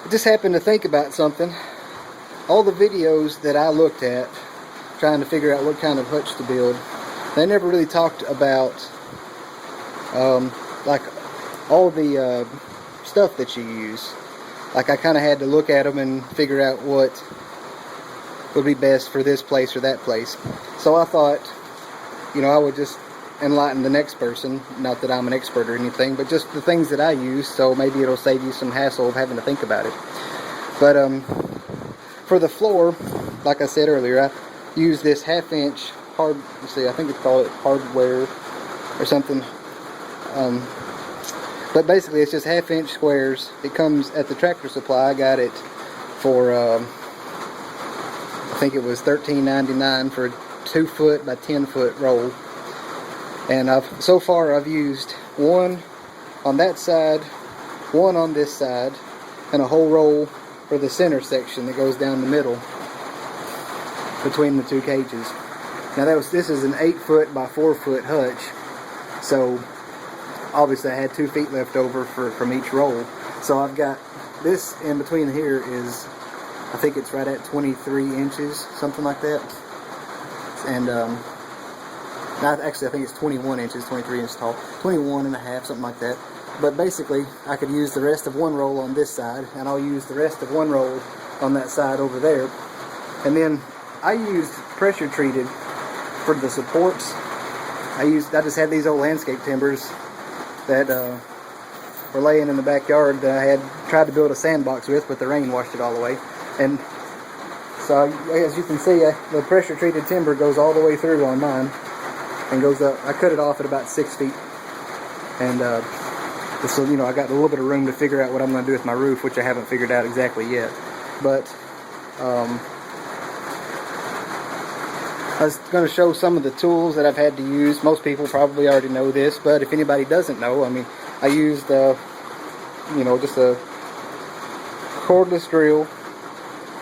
I just happened to think about something. All the videos that I looked at trying to figure out what kind of hutch to build, they never really talked about like all the stuff that you use. Like I kind of had to look at them and figure out what would be best for this place or that place. So I thought, you know, I would just enlighten the next person. Not that I'm an expert or anything, but just the things that I use, so maybe it'll save you some hassle of having to think about it. But for the floor, like I said earlier, I use this 1/2 inch hard, let's see, I think it's called hardware or something. But basically it's just 1/2 inch squares. It comes at the Tractor Supply. I got it for I think it was $13.99 for a 2 foot by 10 foot roll. And so far I've used one on that side, one on this side, and a whole roll for the center section that goes down the middle between the two cages. Now this is an 8 foot by 4 foot hutch, so obviously I had 2 feet left over from each roll. So I've got this in between here is, I think it's right at 23 inches, something like that. And actually I think it's 21 inches, 23 inches tall, 21 and a half, something like that. But basically I could use the rest of one roll on this side, and I'll use the rest of one roll on that side over there. And then I used pressure treated for the supports. I just had these old landscape timbers that were laying in the backyard that I had tried to build a sandbox with, but the rain washed it all away. And so as you can see, the pressure treated timber goes all the way through on mine and goes up. I cut it off at about 6 feet, and so, you know, I got a little bit of room to figure out what I'm going to do with my roof, which I haven't figured out exactly yet. But I was going to show some of the tools that I've had to use. Most people probably already know this, but if anybody doesn't know, I mean, I used you know, just a cordless drill.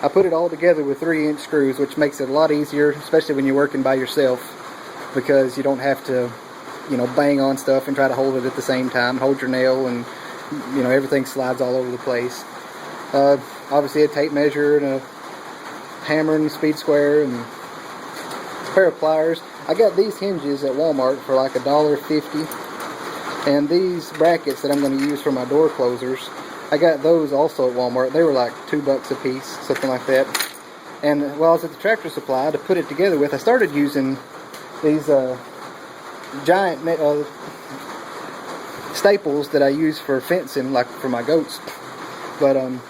I put it all together with 3-inch screws, which makes it a lot easier, especially when you're working by yourself, because you don't have to, you know, bang on stuff and try to hold it at the same time, hold your nail, and, you know, everything slides all over the place. Obviously a tape measure and a hammer and a speed square and a pair of pliers. I got these hinges at Walmart for like $1.50, and these brackets that I'm going to use for my door closers, I got those also at Walmart. They were like $2 a piece, something like that. And while I was at the Tractor Supply to put it together with, I started using these giant staples that I use for fencing, like for my goats. But when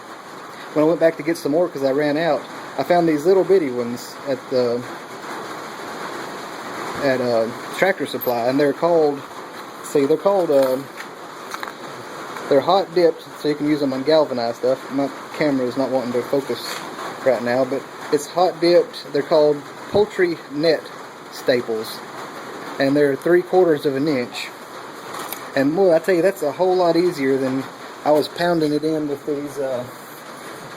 I went back to get some more because I ran out, I found these little bitty ones at Tractor Supply, and they're called, they're hot dipped, so you can use them on galvanized stuff. My camera is not wanting to focus right now, but it's hot dipped. They're called poultry net staples, and they're 3/4 of an inch. And boy, I tell you, that's a whole lot easier than I was pounding it in with these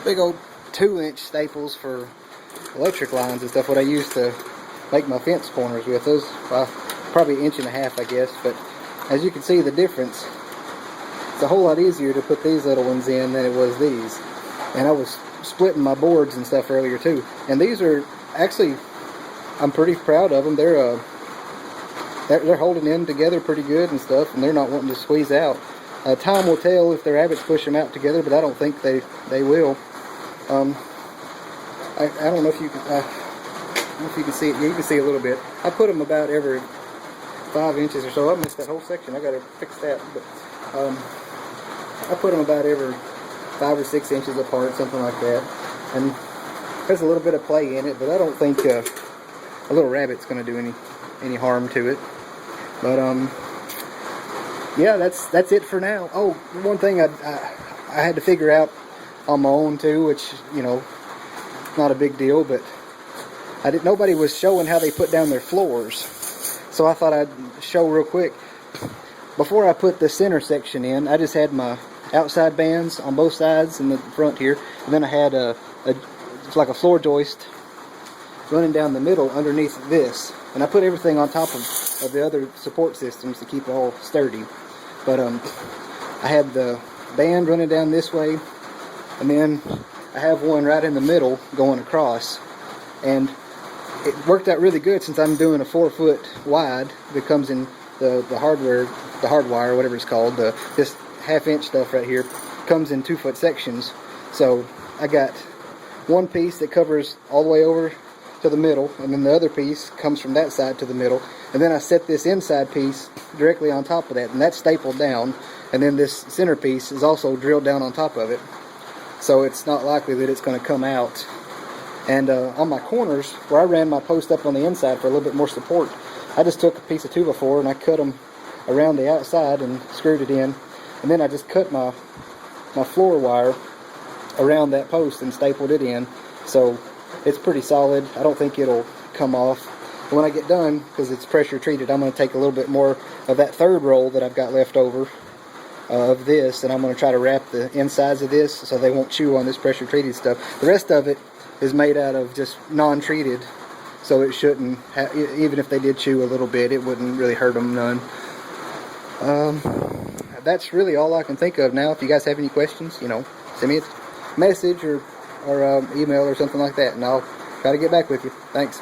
big old 2-inch staples for electric lines and stuff. What I used to make my fence corners with, those probably 1.5 inches, I guess. But as you can see the difference, it's a whole lot easier to put these little ones in than it was these. And I was splitting my boards and stuff earlier too. And these are actually, I'm pretty proud of them. They're holding in together pretty good and stuff, and they're not wanting to squeeze out. Time will tell if the rabbits push them out together, but I don't think they will. I don't know if you can. I don't know if you can see it. Yeah, you can see a little bit. I put them about every 5 inches or so. I missed that whole section. I got to fix that. But I put them about every 5 or 6 inches apart, something like that. And there's a little bit of play in it, but I don't think a little rabbit's going to do any harm to it. But yeah, that's it for now. Oh, one thing I had to figure out on my own too, which, you know, not a big deal, but nobody was showing how they put down their floors, so I thought I'd show real quick. Before I put the center section in, I just had my outside bands on both sides and the front here, and then I had it's like a floor joist running down the middle underneath this, and I put everything on top of the other support systems to keep it all sturdy. But I had the band running down this way, and then I have one right in the middle going across, and it worked out really good since I'm doing a 4-foot wide that comes in the hardwire, whatever it's called. This half-inch stuff right here comes in 2-foot sections. So I got one piece that covers all the way over to the middle, and then the other piece comes from that side to the middle, and then I set this inside piece directly on top of that, and that's stapled down, and then this center piece is also drilled down on top of it, so it's not likely that it's going to come out. And on my corners, where I ran my post up on the inside for a little bit more support, I just took a piece of 2x4 and I cut them around the outside and screwed it in, and then I just cut my floor wire around that post and stapled it in, so it's pretty solid. I don't think it'll come off. When I get done, because it's pressure treated, I'm going to take a little bit more of that third roll that I've got left over of this, and I'm going to try to wrap the insides of this so they won't chew on this pressure treated stuff. The rest of it is made out of just non-treated, so it shouldn't, even if they did chew a little bit, it wouldn't really hurt them none. That's really all I can think of now. If you guys have any questions, you know, send me a message or email or something like that, and I'll try to get back with you. Thanks.